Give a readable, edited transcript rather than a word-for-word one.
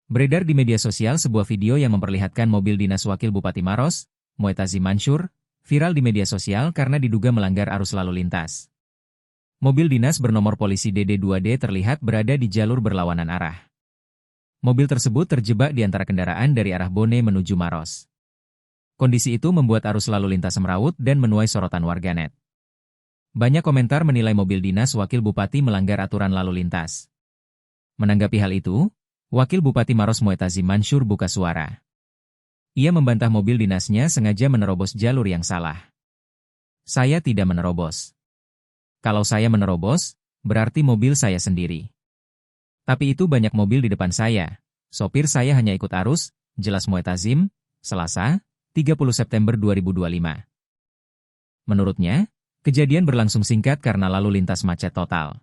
Beredar di media sosial sebuah video yang memperlihatkan mobil dinas Wakil Bupati Maros, Muetazim Mansur, viral di media sosial karena diduga melanggar arus lalu lintas. Mobil dinas bernomor polisi DD2D terlihat berada di jalur berlawanan arah. Mobil tersebut terjebak di antara kendaraan dari arah Bone menuju Maros. Kondisi itu membuat arus lalu lintas semrawut dan menuai sorotan warganet. Banyak komentar menilai mobil dinas Wakil Bupati melanggar aturan lalu lintas. Menanggapi hal itu, Wakil Bupati Maros Muetazim Mansur buka suara. Ia membantah mobil dinasnya sengaja menerobos jalur yang salah. Saya tidak menerobos. Kalau saya menerobos, berarti mobil saya sendiri. Tapi itu banyak mobil di depan saya. Sopir saya hanya ikut arus, jelas Muetazim, Selasa, 30 September 2025. Menurutnya, kejadian berlangsung singkat karena lalu lintas macet total.